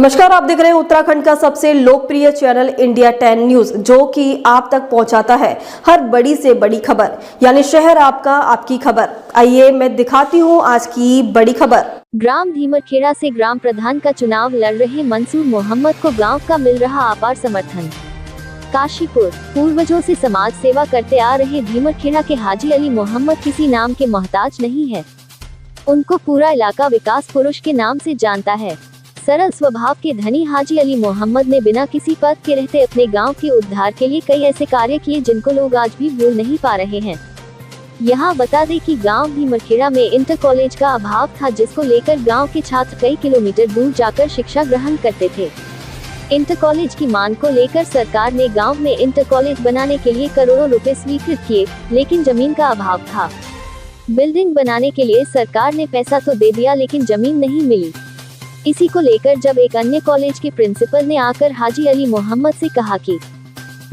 नमस्कार, आप देख रहे हैं उत्तराखंड का सबसे लोकप्रिय चैनल इंडिया 10 न्यूज, जो कि आप तक पहुंचाता है हर बड़ी से बड़ी खबर, यानी शहर आपका, आपकी खबर। आइए मैं दिखाती हूं आज की बड़ी खबर। ग्राम धीमरखेड़ा से ग्राम प्रधान का चुनाव लड़ रहे मंसूर मोहम्मद को गांव का मिल रहा अपार समर्थन। काशीपुर। पूर्वजों से समाज सेवा करते आ रहे धीमरखेड़ा के हाजी अली मोहम्मद किसी नाम के मोहताज नहीं है। उनको पूरा इलाका विकास पुरुष के नाम से जानता है। सरल स्वभाव के धनी हाजी अली मोहम्मद ने बिना किसी पद के रहते अपने गांव के उद्धार के लिए कई ऐसे कार्य किए जिनको लोग आज भी भूल नहीं पा रहे हैं। यहाँ बता दें कि गांव धीमरखेड़ा में इंटर कॉलेज का अभाव था, जिसको लेकर गांव के छात्र कई किलोमीटर दूर जाकर शिक्षा ग्रहण करते थे। इंटर कॉलेज की मांग को लेकर सरकार ने गांव में इंटर कॉलेज बनाने के लिए करोड़ों रुपए स्वीकृत किए, लेकिन जमीन का अभाव था। बिल्डिंग बनाने के लिए सरकार ने पैसा तो दे दिया, लेकिन जमीन नहीं मिली। इसी को लेकर जब एक अन्य कॉलेज के प्रिंसिपल ने आकर हाजी अली मोहम्मद से कहा कि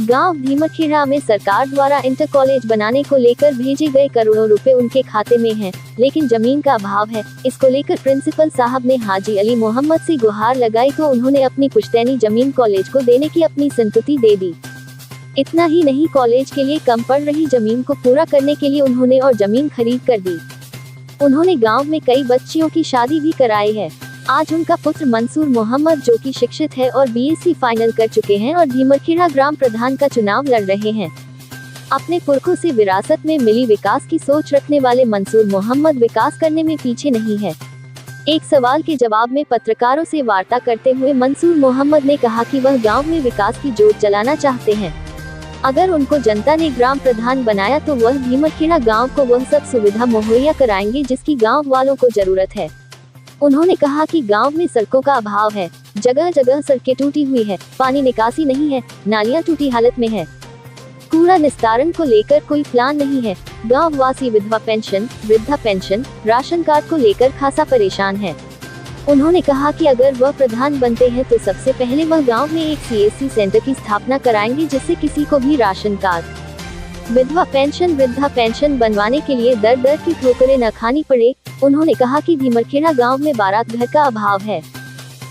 गांव धीमरखेड़ा में सरकार द्वारा इंटर कॉलेज बनाने को लेकर भेजे गए करोड़ों रुपए उनके खाते में हैं, लेकिन जमीन का अभाव है। इसको लेकर प्रिंसिपल साहब ने हाजी अली मोहम्मद से गुहार लगाई तो उन्होंने अपनी पुश्तैनी जमीन कॉलेज को देने की अपनी संतुति दे दी। इतना ही नहीं, कॉलेज के लिए कम पड़ रही जमीन को पूरा करने के लिए उन्होंने और जमीन खरीद कर दी। उन्होंने गाँव में कई बच्चियों की शादी भी कराई है। आज उनका पुत्र मंसूर मोहम्मद, जो कि शिक्षित है और बीएससी फाइनल कर चुके हैं और धीमरखेड़ा ग्राम प्रधान का चुनाव लड़ रहे हैं। अपने पुरखों से विरासत में मिली विकास की सोच रखने वाले मंसूर मोहम्मद विकास करने में पीछे नहीं है। एक सवाल के जवाब में पत्रकारों से वार्ता करते हुए मंसूर मोहम्मद ने कहा कि वह गाँव में विकास की जोत जलाना चाहते हैं। अगर उनको जनता ने ग्राम प्रधान बनाया तो वह धीमरखेड़ा गाँव को वह सब सुविधा मुहैया कराएंगे जिसकी गाँव वालों को जरूरत है। उन्होंने कहा कि गांव में सड़कों का अभाव है, जगह जगह सड़कें टूटी हुई है, पानी निकासी नहीं है, नालियां टूटी हालत में है, कूड़ा निस्तारण को लेकर कोई प्लान नहीं है। गांव वासी विधवा पेंशन, वृद्धा पेंशन, राशन कार्ड को लेकर खासा परेशान है। उन्होंने कहा कि अगर वह प्रधान बनते हैं तो सबसे पहले वह गाँव में एक CSC सेंटर की स्थापना कराएंगे, जिससे किसी को भी राशन कार्ड, विधवा पेंशन, वृद्धा पेंशन बनवाने के लिए दर दर की ठोकरें न खानी पड़े। उन्होंने कहा कि धीमरखेड़ा गांव में बारात घर का अभाव है,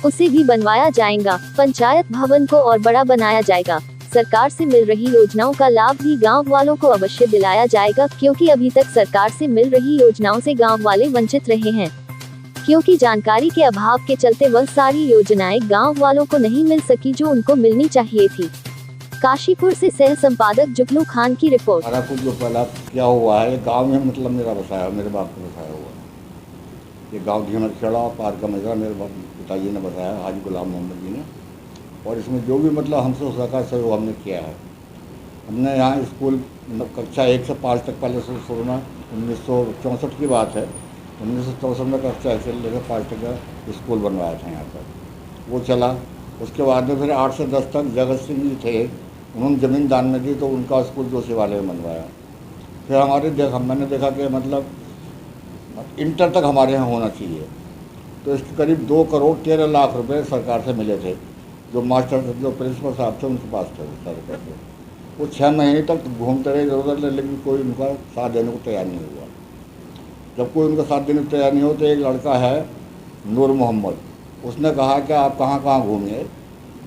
उसे भी बनवाया जाएगा। पंचायत भवन को और बड़ा बनाया जाएगा। सरकार से मिल रही योजनाओं का लाभ भी गांव वालों को अवश्य दिलाया जाएगा, क्योंकि अभी तक सरकार से मिल रही योजनाओं से गांव वाले वंचित रहे हैं, क्योंकि जानकारी के अभाव के चलते वह सारी योजनाएं गाँव वालों को नहीं मिल सकी जो उनको मिलनी चाहिए थी। काशीपुर से सह संपादक जुगनू खान की रिपोर्ट। सारा कुछ जो पहला क्या हुआ है, गांव में मतलब मेरा बसाया, मेरे बाप को बसाया हुआ ये गांव धीमरखेड़ा पार का मजरा मेरे पिताजी ने बताया, हाजी गुलाम मोहम्मद जी ने। और इसमें जो भी मतलब हमसे हो सका सहयोग हमने किया है। हमने यहाँ स्कूल कक्षा 1 से 5 तक पहले से शुरू में 1964 की बात है, 1964 में कक्षा 1 से लेकर 5 तक का स्कूल बनवाया था यहाँ पर, वो चला। उसके बाद में फिर 8 से 10 तक जगत सिंह जी थे, उन्होंने ज़मीन दान में दी तो उनका स्कूल जोशी वाले में बनवाया। फिर मैंने देखा कि मतलब इंटर तक हमारे यहाँ होना चाहिए, तो इसके करीब 2 करोड़ 13 लाख रुपए सरकार से मिले थे। जो मास्टर, जो प्रिंसिपल साहब थे, उनके पास थे सारे पैसे। वो 6 महीने तक घूमते रहे इधर उधर, लेकिन कोई उनका साथ देने को तैयार नहीं हुआ। जब कोई उनका साथ देने को तैयार नहीं हो तो एक लड़का है नूर मोहम्मद, उसने कहा कि आप कहाँ कहाँ घूमिए।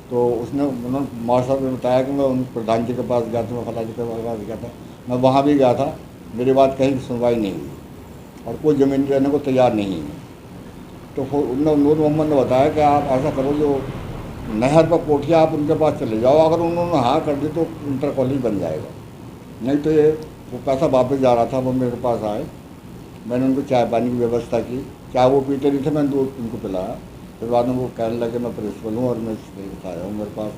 तो उन्होंने मास्टर ने बताया कि मैं उन प्रधान जी के पास गया था, मैं फला जी के पास गया था, मैं वहाँ भी गया था, मेरी बात कहीं की सुनवाई नहीं हुई और कोई ज़मीन देने को तैयार नहीं है। तो नूर मोहम्मद ने बताया कि आप ऐसा करो, जो नहर पर कोठिया आप उनके पास चले जाओ, अगर उन्होंने हाँ कर दी तो इंटर कॉलेज बन जाएगा, नहीं तो ये वो पैसा वापस जा रहा था। वो मेरे पास आए, मैंने उनको चाय पानी की व्यवस्था की, चाय वो पीते नहीं थे, मैंने दूध उनको पिलाया। फिर बाद में वो कहने लगे मैं प्रिंसिपल हूँ और मैं बताया हूँ, मेरे पास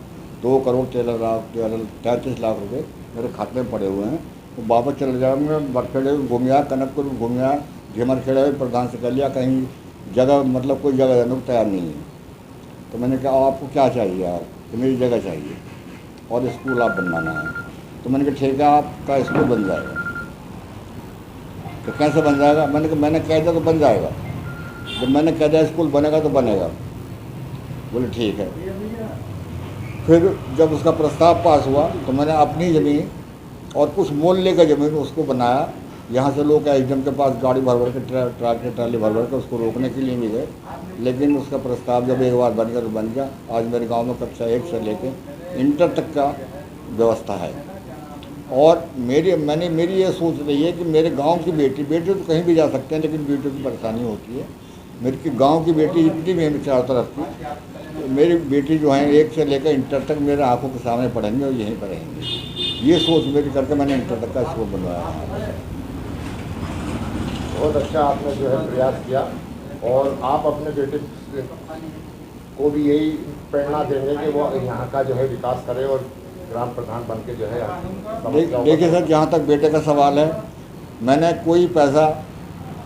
2 करोड़ 33 लाख रुपए मेरे खाते में पड़े हुए हैं, वो वापस चले जाए। मैं बरखेड़े घूमिया, कनकपुर घूमिया, धीमरखेड़ा प्रधान से कर लिया, कहीं जगह मतलब कोई जगह देने को तैयार नहीं है। तो मैंने कहा आपको क्या चाहिए, आप तो मेरी जगह चाहिए और स्कूल आप बनवाना है। तो मैंने कहा ठीक है, आपका स्कूल बन जाएगा। तो कैसे बन जाएगा? मैंने कह दिया तो बन जाएगा, जब मैंने कह दिया स्कूल बनेगा तो बनेगा। बोले ठीक है। फिर जब उसका प्रस्ताव पास हुआ तो मैंने अपनी ज़मीन और कुछ मोल लेकर ज़मीन उसको बनाया। यहाँ से लोग एसडीएम के पास गाड़ी भर भर के ट्रक के ट्राली भर भर के उसको रोकने के लिए भी गए, लेकिन उसका प्रस्ताव जब एक बार बन गया तो बन गया। आज मेरे गांव में कक्षा 1 से लेकर इंटर तक का व्यवस्था है। और मेरी ये सोच रही है कि मेरे गांव की बेटी तो कहीं भी जा सकते हैं, लेकिन बेटियों की परेशानी होती है। मेरी गांव की बेटी इतनी मेहनत चारों तरफ की, मेरी बेटी जो है 1 से लेकर इंटर तक मेरे आंखों के सामने पढ़ेंगे और यहीं पर रहेंगे। ये सोच मेरी करके मैंने इंटर तक का स्कूल बनवाया है। बहुत अच्छा आपने जो है प्रयास किया, और आप अपने बेटे को भी यही प्रेरणा देंगे कि वो यहाँ का जो है विकास करे और ग्राम प्रधान बन के जो है। देखिए सर, जहाँ तक बेटे का सवाल है, मैंने कोई पैसा,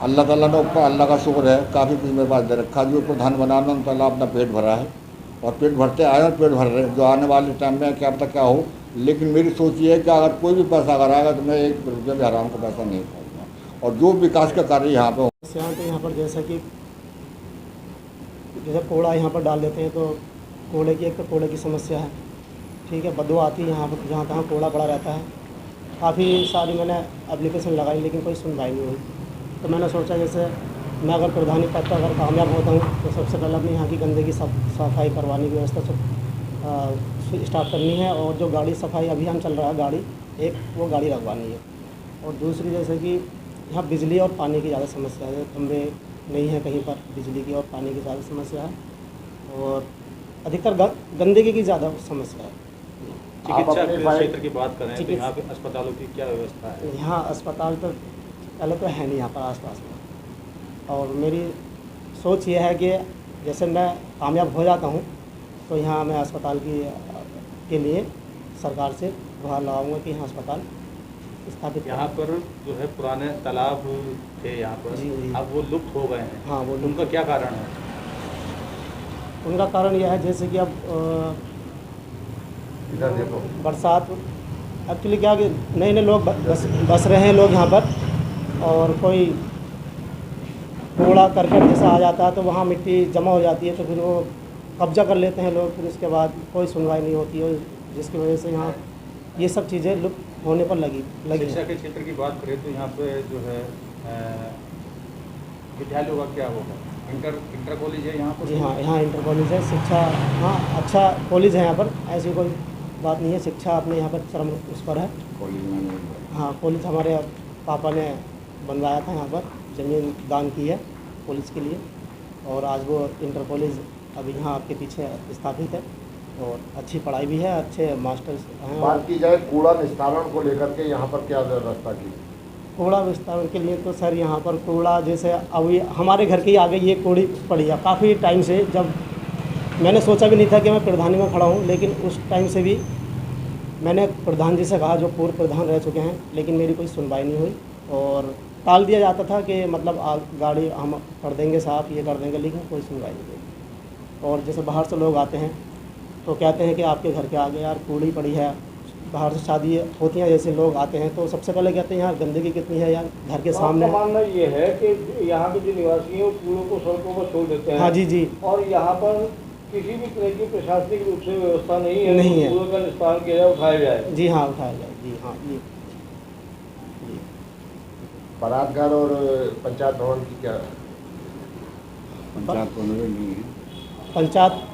अल्लाह ताला ने ऊपर, अल्लाह का शुक्र है, काफ़ी कुछ मेरे पास दे रखा। जो प्रधान बनाना उन पहला अपना पेट भरा है और पेट भरते आए और पेट भर रहे, जो आने वाले टाइम में क्या पता क्या हो। लेकिन मेरी सोच ये है कि अगर कोई भी पैसा अगर आएगा तो मैं 1 रुपया भी हराम का पैसा नहीं खाऊंगा। और जो विकास का कार्य यहाँ पे तो यहाँ पर जैसे कूड़ा यहाँ पर डाल देते हैं, तो कूड़े की एक तो कूड़े की समस्या है, ठीक है। बदबू आती है यहाँ पर, जहाँ तहाँ कूड़ा पड़ा रहता है। काफ़ी सारी मैंने एप्लीकेशन लगाई, लेकिन कोई सुनवाई नहीं हुई। तो मैंने सोचा जैसे मैं अगर प्रधानी पद पर अगर कामयाब होता हूँ तो सबसे पहले अपने यहाँ की गंदगी सफाई करवाने की व्यवस्था स्टार्ट करनी है। और जो गाड़ी सफाई अभियान चल रहा है, गाड़ी एक वो गाड़ी लगवानी है। और दूसरी जैसे कि यहाँ बिजली और पानी की ज़्यादा समस्या है, खंभे नहीं है कहीं पर, बिजली की और पानी की ज़्यादा समस्या है। और अधिकतर गंदगी की ज़्यादा समस्या है। चिकित्सा क्षेत्र की बात करें तो यहाँ पे अस्पतालों की क्या व्यवस्था है? यहाँ अस्पताल तो पहले तो है नहीं यहाँ पर आसपास में। और मेरी सोच ये है कि जैसे मैं कामयाब हो जाता हूँ तो यहाँ मैं अस्पताल के लिए सरकार से गुहार लगाऊंगा कि यहाँ अस्पताल स्थापित। यहाँ पर जो है पुराने तालाब थे यहाँ पर, जी। अब वो लुप्त हो गए हैं। हाँ, वो लुप्त। उनका क्या कारण है? उनका कारण यह है जैसे कि अब इधर देखो, बरसात एक्चुअली क्या कि नए नए लोग बस रहे हैं लोग यहाँ पर, और कोई कूड़ा करकट जैसा आ जाता है तो वहाँ मिट्टी जमा हो जाती है, तो फिर वो कब्जा कर लेते हैं लोग। फिर उसके बाद कोई सुनवाई नहीं होती है, जिसकी वजह से यहाँ ये सब चीज़ें लुप्त होने पर लगी। शिक्षा के क्षेत्र की बात करें तो यहाँ पे जो है विद्यालयों का क्या होगा? इंटर कॉलेज है यहाँ पर? जी हाँ, यहाँ इंटर कॉलेज है। शिक्षा, हाँ, अच्छा कॉलेज है यहाँ पर, ऐसी कोई बात नहीं है। शिक्षा अपने यहाँ पर चरम उस पर है। हाँ, कॉलेज हमारे पापा ने बनवाया था, यहाँ पर ज़मीन दान की है कॉलेज के लिए, और आज वो इंटर कॉलेज अभी यहाँ आपके पीछे स्थापित है, और अच्छी पढ़ाई भी है, अच्छे मास्टर्स हैं। बात की जाए कूड़ा निस्तारण को लेकर के, यहाँ पर क्या व्यवस्था की? कूड़ा विस्तारण के लिए तो सर यहाँ पर कूड़ा जैसे अभी हमारे घर के आगे ये कूड़ी पड़ी है काफ़ी टाइम से। जब मैंने सोचा भी नहीं था कि मैं प्रधानी में खड़ा हूँ, लेकिन उस टाइम से भी मैंने प्रधान जी से कहा, जो पूर्व प्रधान रह चुके हैं, लेकिन मेरी कोई सुनवाई नहीं हुई और टाल दिया जाता था कि मतलब गाड़ी हम कर देंगे साफ, ये कर देंगे, लेकिन कोई सुनवाई नहीं हुई। और जैसे बाहर से लोग आते हैं तो कहते हैं कि आपके घर के आगे यार कूड़ी पड़ी है। बाहर से शादी होती हैं, जैसे लोग आते हैं तो सबसे पहले कहते हैं यहाँ गंदगी कितनी है यार, घर के सामने। मानना ये है कि यहाँ के जो निवासी हैं वो कूड़ों को सड़कों पर छोड़ देते हैं। हाँ जी जी। और यहाँ पर किसी भी तरह की प्रशासनिक रूप से व्यवस्था नहीं है, नहीं है। कूड़ों का निस्तारण किया जाए, उठाया जाए। जी हाँ, उठाया जाए। जी हाँ, ये बारात घर और पंचायत भवन की क्या? पंचायत भवन नहीं है।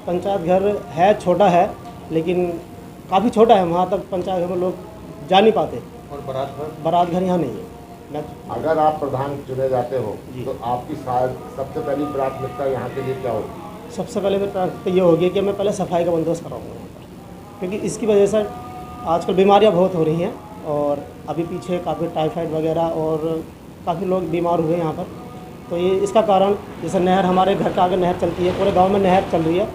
पंचायत घर है, छोटा है, लेकिन काफ़ी छोटा है। वहाँ तक पंचायत घर में लोग जा नहीं पाते। और बारात घर यहाँ नहीं है। मैं अगर आप प्रधान चुने जाते हो जी। तो आपकी सबसे पहली प्राथमिकता यहाँ के लिए क्या होगी? सबसे पहले मेरी प्राथमिकता ये होगी कि मैं पहले सफाई का बंदोबस्त कराऊंगा यहाँ पर, क्योंकि इसकी वजह से आजकल बीमारियाँ बहुत हो रही हैं। और अभी पीछे काफ़ी टाइफाइड वगैरह और काफ़ी लोग बीमार हुए यहाँ पर। तो ये इसका कारण, जैसे नहर, हमारे घर के आगे नहर चलती है, पूरे गांव में नहर चल रही है,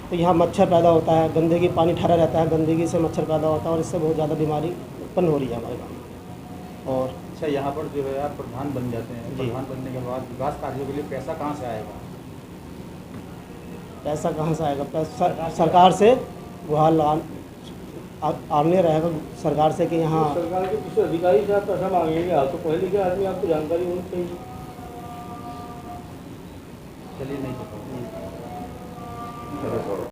तो यहाँ मच्छर पैदा होता है, गंदगी, पानी ठहरा रहता है, गंदगी से मच्छर पैदा होता है और इससे बहुत ज़्यादा बीमारी उत्पन्न हो रही है हमारे गाँव में। और अच्छा, यहाँ पर जो है आप प्रधान बन जाते हैं, जी। प्रधान बनने के बाद विकास कार्यों के लिए पैसा कहाँ से आएगा? पैसा कहाँ से आएगा? पैसा सरकार से गुहार आने रहेगा सरकार से कि यहाँ सरकार के किसी अधिकारी से आप पैसा मांगेंगे, आप तो पहले के आदमी, आपको जानकारी होनी चाहिए। चलिए, नहीं पता।